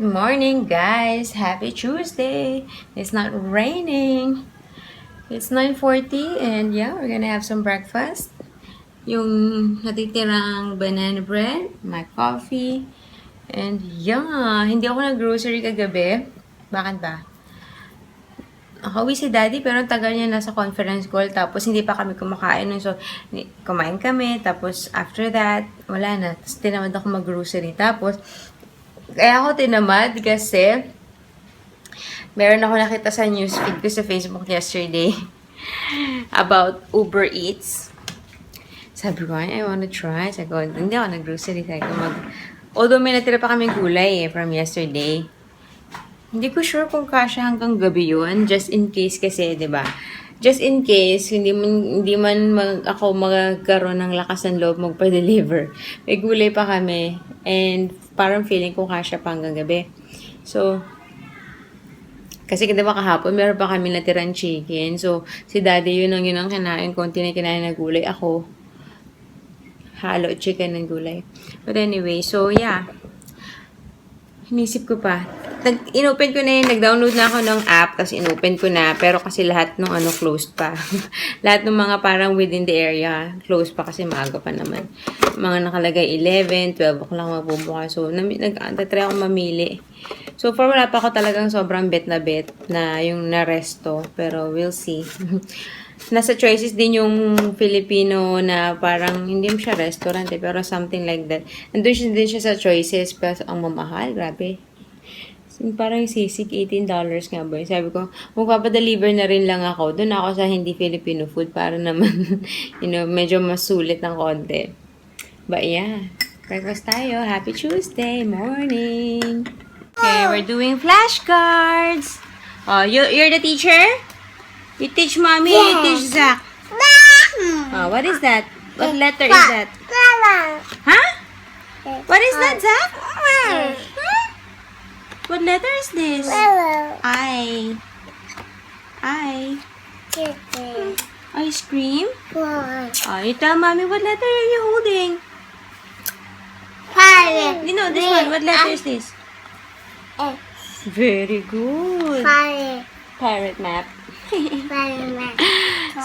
Good morning, guys! Happy Tuesday! It's not raining. It's 9:40 and yeah, we're gonna have some breakfast. Yung natitirang banana bread, my coffee, and yeah, hindi ako nag-grocery kagabi. Bakit ba? Nakauwi si Daddy pero ang tagal niya nasa conference call tapos hindi pa kami kumakain nun. So, kumain kami tapos after that, wala na. Tapos tinamad ako mag-grocery. Tapos, kaya ako tinamad kasi meron ako nakita sa newsfeed ko sa Facebook yesterday about Uber Eats. Sabi ko, I wanna try. Sabi ko, hindi ako nag-grocery. Sabi ko, although may natira pa kaming gulay from yesterday. Hindi ko sure kung kasya hanggang gabi yun. Just in case kasi, di ba? Just in case, hindi man ako magkaroon ng lakas ng loob magpa-deliver. May gulay pa kami. And parang feeling ko kasya pa hanggang gabi. So, kasi di ba kahapon, meron pa kami natirang chicken. So, si Daddy yun ang kinain. Konti na kinain na gulay. Ako, halo chicken ng gulay. But anyway, so yeah. Inisip ko pa. Inopen ko na yun, nag-download na ako ng app, tapos inopen ko na, pero kasi lahat ng closed pa. Lahat ng mga parang within the area, closed pa kasi maaga pa naman. Mga nakalagay 11, 12 ako lang magbubukas. So, nag-try ako mamili. So far, wala pa ako talagang sobrang bet na yung na-resto, pero we'll see. Nasa choices din yung Filipino na parang hindi mo siya restaurant pero something like that. Nandun din siya sa choices pero ang mamahal, grabe. Parang sisig, $18 nga ba. Sabi ko, magpapadeliver na rin lang ako. Doon ako sa hindi Filipino food para naman, medyo masulit ng konti. But yeah, breakfast tayo. Happy Tuesday morning. Okay, we're doing flashcards. Oh, you're the teacher? You teach mommy, you teach Zach. Oh, what is that? What letter is that? Huh? What is that, Zach? Huh? What letter is this? I. Ice cream? Oh, you tell mommy what letter are you holding? You know this one. What letter is this? Very good. Pirate map.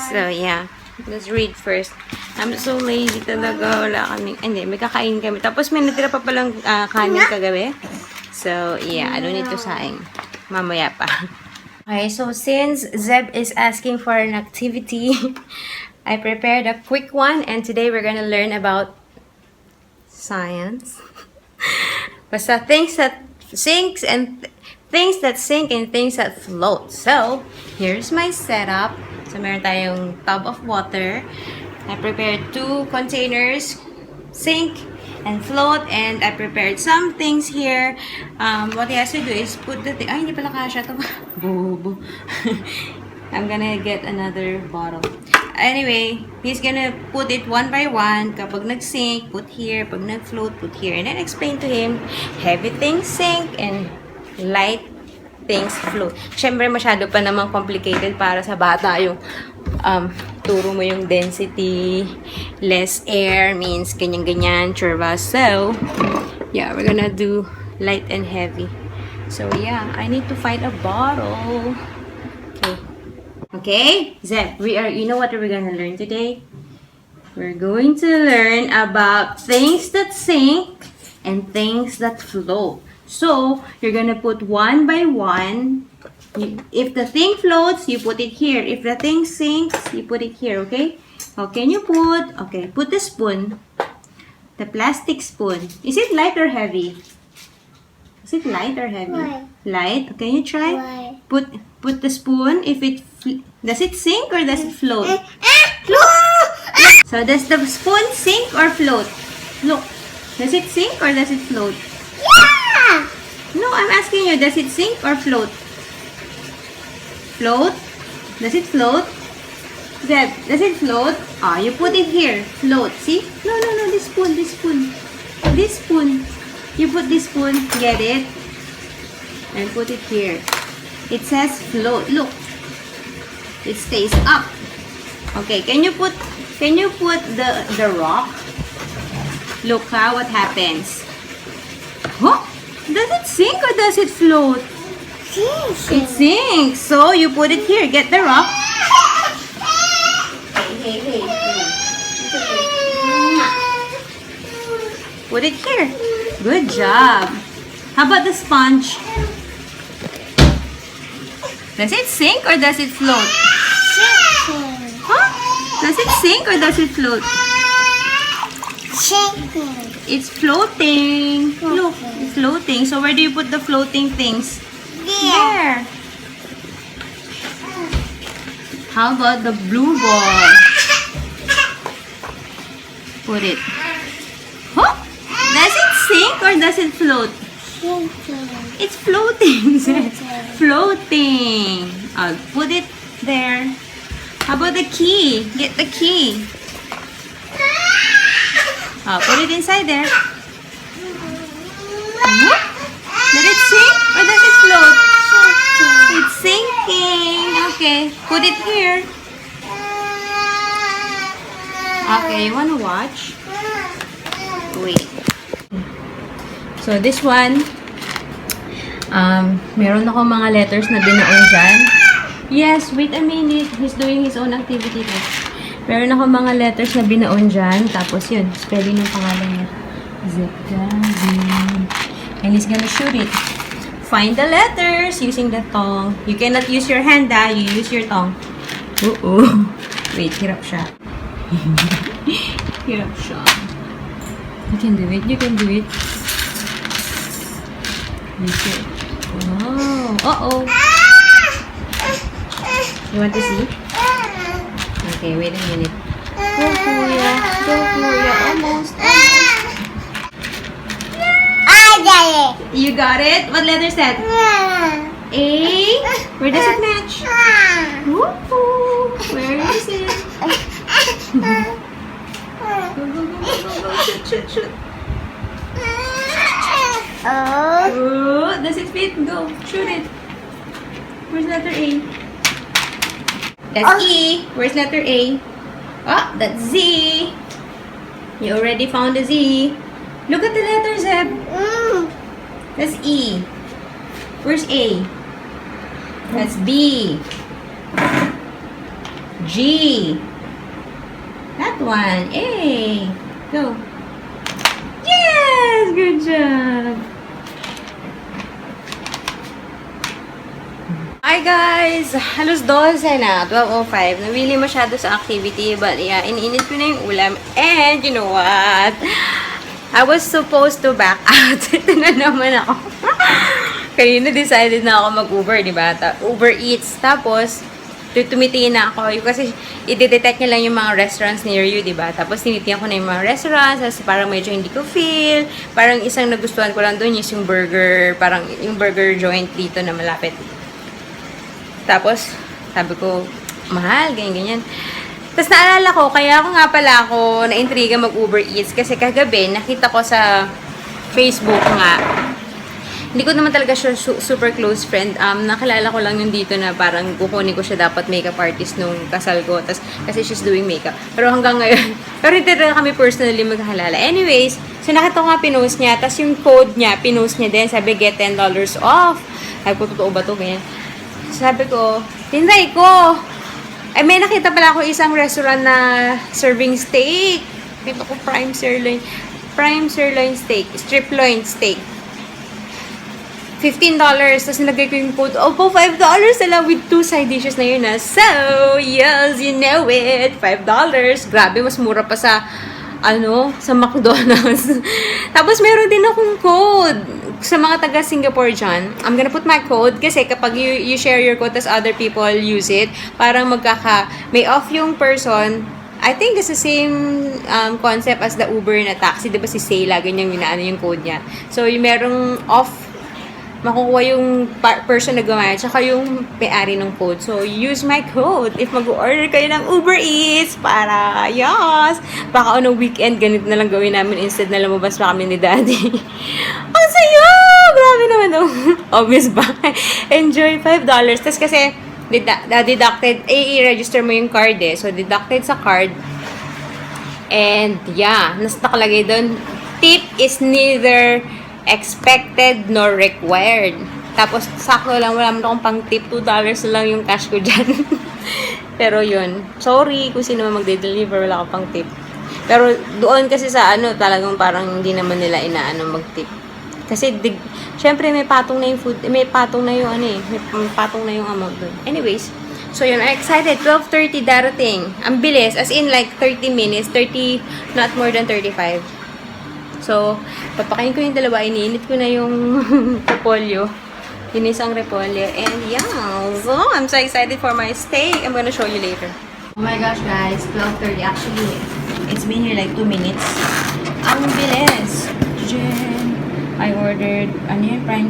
So, yeah. Let's read first. I'm so lazy talaga. Wala kaming, hindi, may kakain kami. Tapos may natira pa palang kanin kagabi. So, yeah. I don't need to saing. Mamaya pa. Okay, so since Zeb is asking for an activity, I prepared a quick one. And today we're gonna learn about science. Basta things that sinks and things that sink and things that float. So, here's my setup. So, meron tayong tub of water. I prepared 2 containers, sink and float, and I prepared some things here. What he has to do is put the thing. Ay, hindi pala kasha ito. Bobo. I'm gonna get another bottle. Anyway, he's gonna put it one by one. Kapag nag-sink, put here. Pag nag-float, put here. And then explain to him, heavy things sink and light things float. Siyempre, masyado pa naman complicated para sa bata yung turo mo yung density, less air means ganyan-ganyan, churva. So, yeah, we're gonna do light and heavy. So, yeah, I need to find a bottle. Okay. Okay, Zeb, you know what we're gonna learn today? We're going to learn about things that sink and things that float. So, you're gonna put one by one. If the thing floats, you put it here. If the thing sinks, you put it here, okay? How can you put? Okay, put the spoon. The plastic spoon. Is it light or heavy? Is it light or heavy? Light. Light? Can you try? Light. Put the spoon. If it does it sink or does it float? So, does the spoon sink or float? Look. Does it sink or does it float? Yeah! No, I'm asking you, does it sink or float? Float? Does it float? Zeb, does it float? Ah, you put it here. Float. See? No, this spoon. This spoon. You put this spoon, get it? And put it here. It says float. Look. It stays up. Okay, can you put the rock? Look what happens. Huh? Does it sink or does it float? It sinks. So you put it here. Get the rock. Hey, hey, hey. Put it here. Good job. How about the sponge? Does it sink or does it float? Huh? Does it sink or does it float? It's floating. Look, it's floating. So where do you put the floating things? There. How about the blue ball? Put it. Huh? Does it sink or does it float? It's floating. Floating. I'll put it there. How about the key? Get the key. Put it inside there. Whoop. Did it sink or does it float? It's sinking. Okay, put it here. Okay, you wanna watch? Wait. So this one, meron ako mga letters na binaon dyan. Yes, wait a minute. He's doing his own activity. Meron ako mga letters na binaon dyan. Tapos yun, spelling ng pangalan niya. Zeptazin. And he's gonna shoot it. Find the letters using the tongue. You cannot use your hand, you use your tongue. Uh-oh. Wait, hirap siya. Hirap siya. You can do it, you can do it. You can. Wow. Uh-oh. You want to see? Okay, wait a minute. Go, Kuya. Go, Kuya. Almost. You got it? What letter is that? A? Where does it match? Woohoo! Where is it? Go, go, go, go, go. Shoot, shoot, shoot. Oh, does it fit? Go, shoot it. Where's letter A? That's E. Where's letter A? Oh, that's Z. You already found the Z. Look at the letter, Zeb. That's E. Where's A? That's B. G. That one. A. Go. Yes! Good job. Hi guys! Halos 12 na. 12:05. Nawili masyado sa activity. But yeah, iniinit ko na yung ulam. And you know what? I was supposed to back out. Ito na naman ako. Kaya na-decided na ako mag-Uber, di ba? Uber Eats. Tapos, tumitingin na ako. Kasi, i-detect niya lang yung mga restaurants near you, di ba? Tapos, tinitingnan ko na yung mga restaurants. Tapos, parang medyo hindi ko feel. Parang isang nagustuhan ko lang doon is yung burger. Parang yung burger joint dito na malapit. Tapos, sabi ko, mahal, ganyan-ganyan. Tapos naalala ko, kaya ako nga pala ako na-intriga mag-Uber Eats kasi kagabi nakita ko sa Facebook nga. Hindi ko naman talaga siya super close friend. Nakilala ko lang yung dito na parang kukunin ko siya dapat makeup artist nung kasal ko. Tapos, kasi she's doing makeup. Pero hanggang ngayon, pero hindi talaga kami personally magkahalala. Anyways, so nakita ko nga pinost niya. Tapos yung code niya, pinost niya din. Sabi, get $10 off. Sabi ko, totoo ba to? Ganyan. Sabi ko, tinry ko. Ay, may nakita pala ako isang restaurant na serving steak. Ito ko prime sirloin steak. Strip loin steak. $15. Tapos nilagay ko yung code. Opo, $5 na lang with 2 side dishes na yun na. So, yes, you know it. $5. Grabe, mas mura pa sa sa McDonald's. Tapos meron din akong code sa mga taga Singapore dyan. I'm gonna put my code kasi kapag you share your code tas other people use it, parang may off yung person. I think it's the same concept as the Uber na taxi. Diba si Sayla, ganyan yung code niya. So, yung merong off, makukuha yung person na gumaya, tsaka yung may-ari ng code. So, use my code if mag-order kayo ng Uber Eats para, yes! Baka on a weekend, ganito na lang gawin namin instead na lumabas pa kami ni Daddy. Ang saya! Grabe naman oh. Obvious ba? Enjoy $5. Tapos kasi, deducted, i-register mo yung card eh. So, deducted sa card. And, yeah, nakalagay doon, tip is neither expected nor required. Tapos, sakto lang, wala mo akong pang tip. $2 na lang yung cash ko dyan. Pero yun, sorry kung sino man magde-deliver, wala ka pang tip. Pero doon kasi sa ano, talagang parang hindi naman nila inaano mag-tip. Kasi, syempre may patong na yung food, may patong na yung ano eh, may patong na yung amount doon. Anyways, so yun, I'm excited. 12:30 darating. Ang bilis, as in like 30 minutes, 30, not more than 35. So, papakain ko yung dalawa, iniinit ko na yung repolyo. Inisang repolyo. And yeah, so I'm so excited for my steak. I'm gonna show you later. Oh my gosh, guys, 12:30. Actually, it's been here like 2 minutes. Ang bilis. Jen. I ordered prime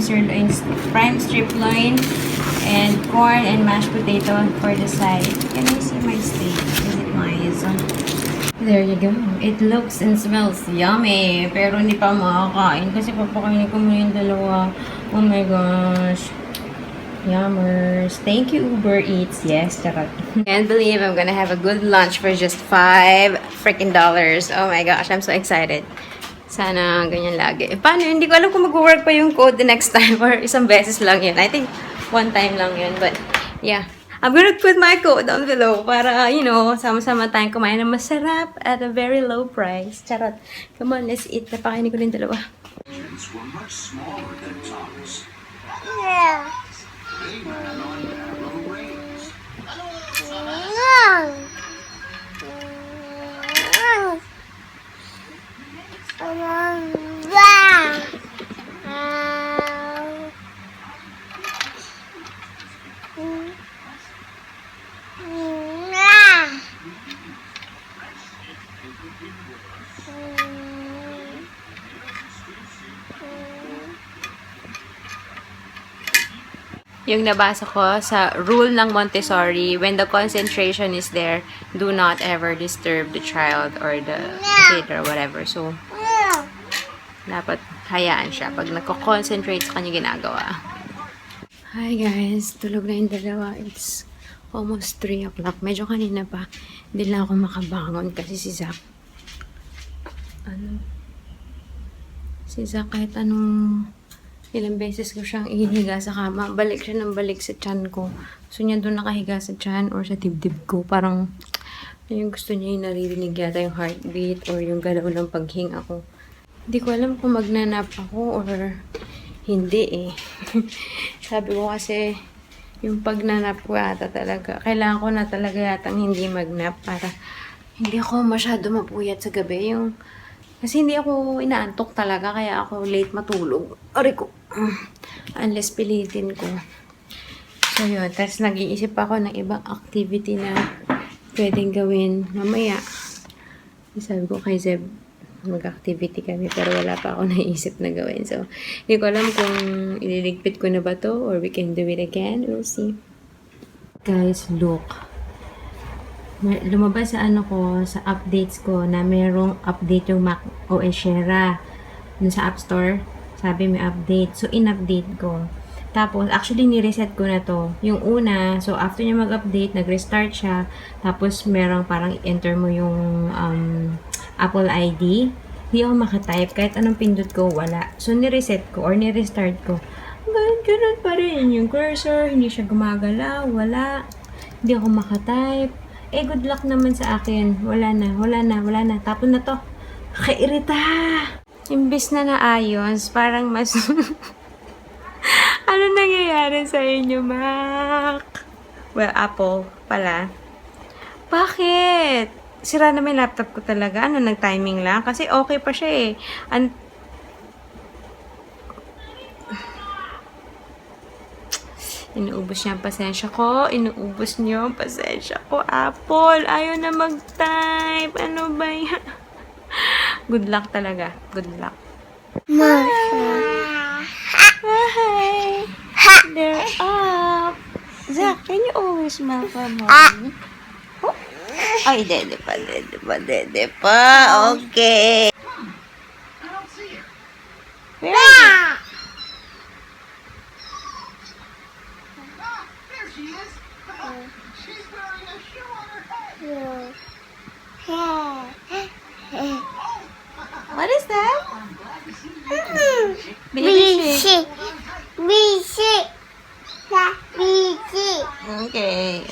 strip loin and corn and mashed potato for the side. Can I see my steak? Is it nice? There you go. It looks and smells yummy. Pero hindi pa makakain kasi papakainin ko muna yung dalawa. Oh my gosh. Yummers. Thank you, Uber Eats. Yes, charot. Can't believe I'm gonna have a good lunch for just $5 freaking dollars. Oh my gosh, I'm so excited. Sana ganyan lagi. Paano? Hindi ko alam kung mag-work pa yung code the next time or isang beses lang yun. I think one time lang yun. But, yeah. I'm gonna put my code down below para, you know, sama-sama tayong kumain ng masarap at a very low price. Charot. Come on, let's eat. Napakainin ko rin dalawa. Were much smaller than Thomas. Yeah. They ran on narrow lanes. Yung nabasa ko sa rule ng Montessori, when the concentration is there, do not ever disturb the child or the kid or whatever. So, dapat hayaan siya pag nagko-concentrate sa kanya ginagawa. Hi guys, tulog na yung dalawa. It's almost 3 o'clock. Medyo kanina pa. Hindi lang ako makabangon kasi si Zach. Si Zach kahit anong ilang beses ko siyang ihiga sa kama. Balik siya ng balik sa tiyan ko. So niya doon nakahiga sa tiyan or sa dibdib ko. Parang yung gusto niya yung naririnig yata yung heartbeat or yung galaw ng paghinga ko. Hindi ko alam kung magnanap ako or hindi eh. Sabi ko kasi yung pagnanap ko yata talaga. Kailangan ko na talaga yatang hindi magnap para hindi ako masyado mapuyat sa gabi. Kasi hindi ako inaantok talaga kaya ako late matulog. Aray ko. Unless pilitin ko. So yun. Tapos nag-iisip ako ng ibang activity na pwedeng gawin mamaya. Sabi ko kay Zeb, mag-activity kami pero wala pa ako naisip na gawin. So, hindi ko alam kung ililigpit ko na ba to or we can do it again. We'll see. Guys, look. Lumabas sa sa updates ko na merong update yung Mac OS Sierra. Sa App Store, sabi may update. So, in-update ko. Tapos, actually, ni-reset ko na to. Yung una, so after niya mag-update, nag-restart siya. Tapos, merong parang enter mo yung Apple ID. Hindi ako makatype. Kahit anong pindot ko, wala. So, ni-reset ko or ni-restart ko. Ganun pa rin. Yung cursor, hindi siya gumagalaw. Wala. Hindi ako makatype. Good luck naman sa akin. Wala na. Tapon na to. Nakairita. Imbis na naayos, parang mas... Ano nangyayari sa inyo, Mac? Well, Apple pala. Bakit? Sira na may laptop ko talaga. Ano, nag-timing lang? Kasi okay pa siya eh. Inuubos niya ang pasensya ko. Inuubos niyo ang pasensya ko. Apple, ayaw na mag-type. Ano ba yan? Good luck talaga. Good luck. Hi. They're up. Zach, can you always smell for mommy? Oh. Ay, dede pa. Okay. Where is it? There she is. She's wearing a shoe on her head. What is that? Baby sheep. Baby sheep. Baby sheep. Okay.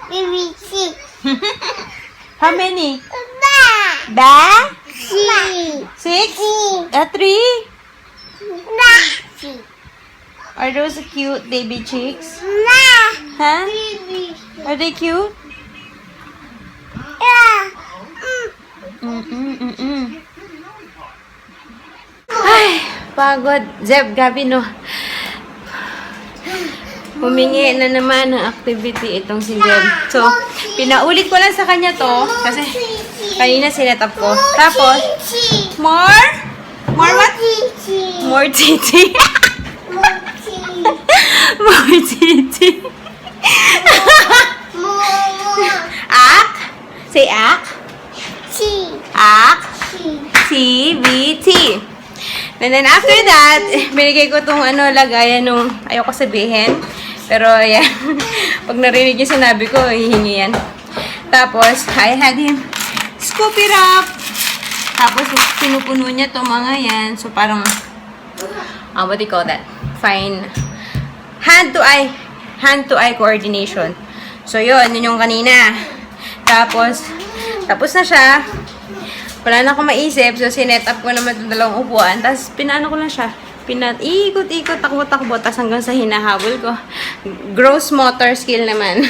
Baby sheep. How many? Ba. Ba? Sheep. 6? 3? Ba. Sheep. Are those cute baby chicks? Ba. Huh? Baby. Are they cute? Yeah. Ay, pagod. Zeb, Gabi, no. Humingi na naman ng activity itong si Zeb. So, pinaulit ko lang sa kanya to. Kasi, kanina sinetap ko. Tapos, more? More what? More titi. More titi. Ak? Say ak? Ak? CBT. And then after that, binigay ko tong lagayan nung ayoko sabihin. Pero yeah, pag narinig yung sinabi ko, hihingi yan. Tapos, I had him scoop it up. Tapos, pinupuno niya tong mga yan. So, parang, what do you call that? Fine. Hand-to-eye coordination. So, yun yung kanina. Tapos na siya. Wala na akong maisip. So, sinet up ko naman itong dalawang upuan. Tapos, pinano ko lang siya. Ikot-ikot, takbo-takbo. Tapos hanggang sa hinahabol ko. Gross motor skill naman.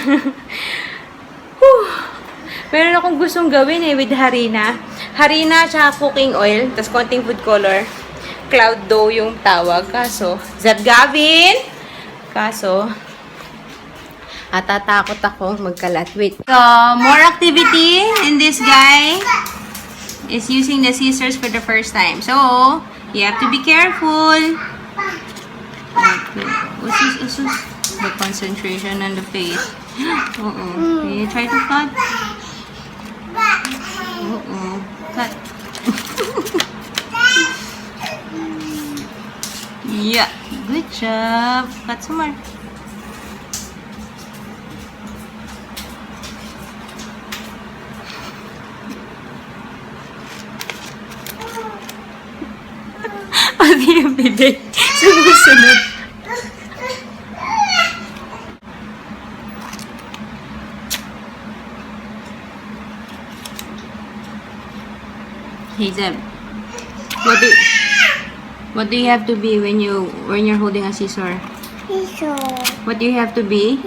Meron akong gustong gawin with harina. Harina tsaka cooking oil. Tapos konting food color. Cloud dough yung tawag. Kaso, Gavin! Kaso, atatakot akong magkalat. Wait. So, more activity in this guy is using the scissors for the first time. So, you have to be careful. What's this? The concentration on the face. Can you try to cut? Cut. Yeah. Good job. Cut some more. Pati yung bibig. Sumusunod. Hey Zeb, what do you have to be when you're holding a scissor? What do you have to be?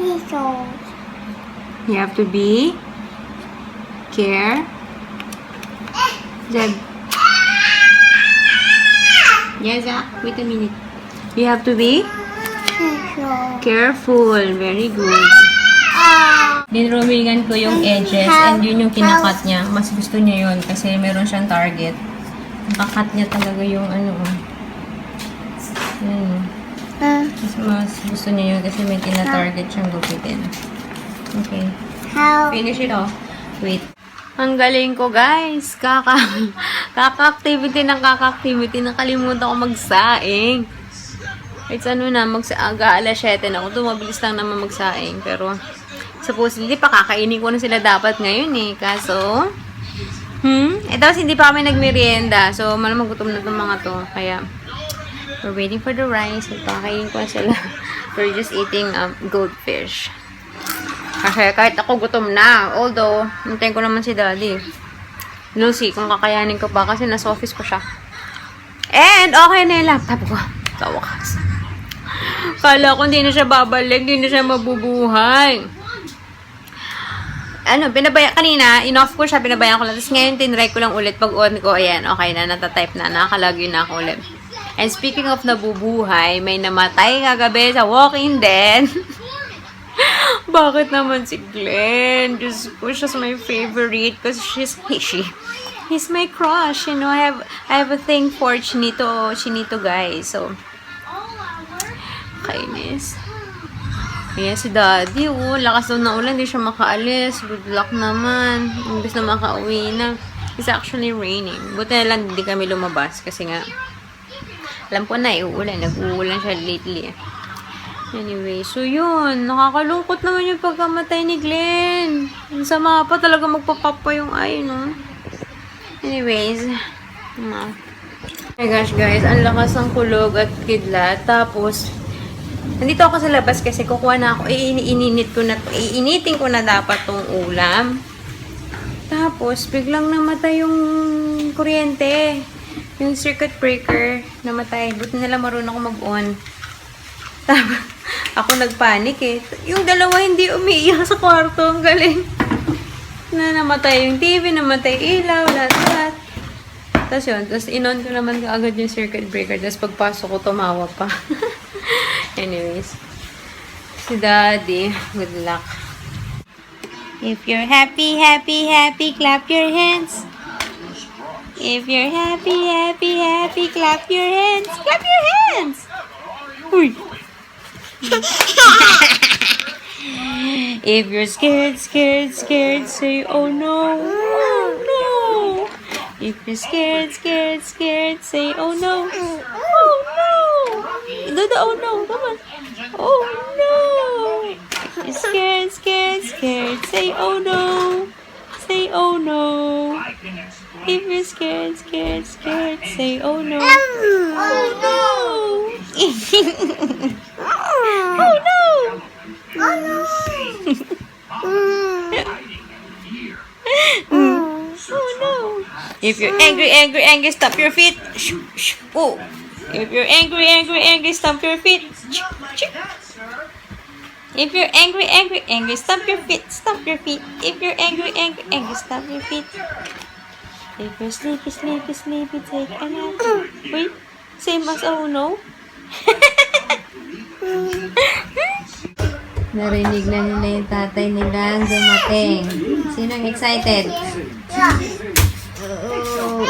You have to be Zeb. Yes, wait a minute. You have to be careful. Very good. Dinrumingan ko yung edges and yun yung kinakat niya. Mas gusto niya yun kasi meron siyang target. Nakakat niya talaga yung Mas gusto niya yun kasi may tina-target siyang gupitin. Okay. Finish it off. Wait. Ang galing ko, guys. Kaka-activity ng kaka-activity. Nakalimutan ko magsaing. It's alas 7 na ako. Mabilis lang naman magsaing. Pero, supposedly, pakakainin ko na sila dapat ngayon eh. Kaso, tapos hindi pa kami nagmerienda. So, malamang gutom na itong mga to. Kaya, we're waiting for the rice. Pakakainin ko na sila. We're just eating goldfish. Kasi kahit ako gutom na. Although, hintayin ko naman si Daddy. We'll see kung kakayanin ko pa kasi nasa office pa siya. And, okay na yung laptop ko. Sa wakas. Kala ko hindi na siya babalik, hindi na siya mabubuhay. Kanina, in-off ko siya, pinabayaan ko lang. Tapos ngayon, tinry ko lang ulit. Pag on ko, ayan, okay na, natatype na. Nakakalagin na ako ulit. And speaking of nabubuhay, may namatay kagabi sa Walking Dead. Bakit naman si Glenn? Diyos ko, she's my favorite because he's my crush. You know, I have a thing for Chinito guys. So, kainis. Ayan si Daddy, lakas daw na ulan, hindi siya makaalis. Good luck naman. Imbis na makauwi na. It's actually raining. Buti na lang hindi kami lumabas kasi nga, alam ko na, uulan. Nag-uulan siya lately. Anyway, so yun. Nakakalungkot naman yung pagkamatay ni Glenn. Ang sama pa talaga magpapapa yung eye, no? Anyways. Oh my gosh guys, ang lakas ng kulog at kidlat. Tapos, nandito ako sa labas kasi kukuha na ako, iinitin ko na dapat tong ulam. Tapos, biglang namatay yung kuryente. Yung circuit breaker, namatay. Buti nila marunong ako mag-on. Tapos, ako nagpanik eh. Yung dalawa hindi umiiyak sa kwarto. Ang galing. Namatay yung TV, namatay ilaw, lahat. Tapos yun, tapos inon ko naman agad yung circuit breaker. Tapos pagpasok ko, tumawa pa. Anyways. Si Daddy, good luck. If you're happy, happy, happy, clap your hands. If you're happy, happy, happy, clap your hands. Clap your hands! Uy! If you're scared, scared, scared, say, oh no, oh no. If you're scared, scared, scared, say, oh no, oh no. Do the oh no, come on. Oh no. If you're scared, scared, scared, say, oh no. Say, oh no. If you're scared, scared, scared, say, oh no. Oh no. Oh no. Oh no. Oh no. If you're angry, angry, angry, stomp your feet. Oh. If you're angry, angry, angry, stomp your feet. If you're angry, angry, angry, stomp your feet. Stomp your feet. If you're angry, angry, angry, stomp your feet. If you're sleepy, sleepy, sleepy, take a nap. Wait, same as oh no? Narinig na nila yung tatay nilang dumating. Sinong excited? Oh.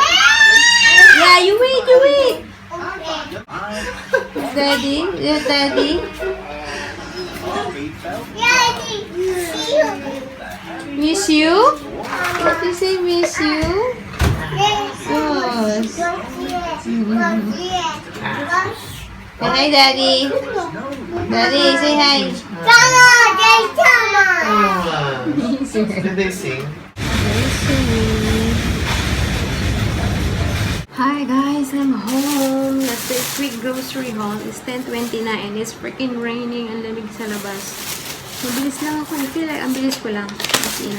Yeah, you wait, you wait. Daddy? Yeah, Daddy? Miss you? Did you say miss you? Yes. Say hi, Daddy. Daddy, say hi. Did they sing? Hi guys, I'm home. That's the quick grocery haul. It's 10:29 and it's freaking raining. Ang lamig sa labas. Mabilis lang ako. I feel like ang bilis ko lang. As in.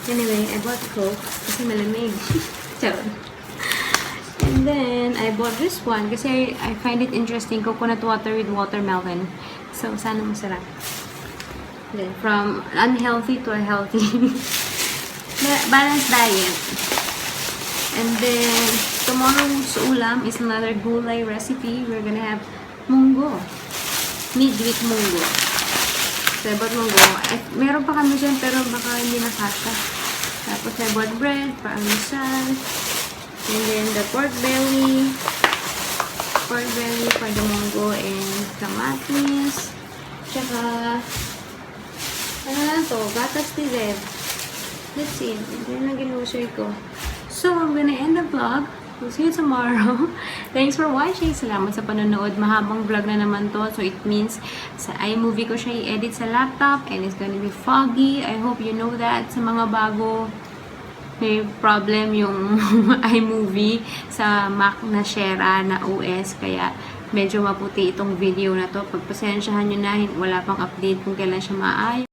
Anyway, I bought Coke kasi malamig. Charot. And then, I bought this one kasi I find it interesting. Coconut water with watermelon. So, sana masarap. Then, from unhealthy to a healthy. Balanced diet. And then, tomorrow's ulam is another gulay recipe. We're gonna have munggo. Meat with munggo. So, I bought munggo. Meron pa kami dyan, pero baka hindi nakasya. Tapos, I bought bread, parmesan. And then, the pork belly. Pork belly for the munggo and kamatis. Tsaka, ano lang to? Gatas ni Zed. That's it. Yan ang ginusoy ko. So, I'm gonna end the vlog. We'll see you tomorrow. Thanks for watching. Salamat sa panonood. Mahabang vlog na naman to. So, it means sa iMovie ko siya i-edit sa laptop and it's gonna be foggy. I hope you know that. Sa mga bago, may problem yung iMovie sa Mac na Sierra na OS. Kaya, medyo maputi itong video na to. Pagpasensyahan nyo na, wala pang update kung kailan siya maayos.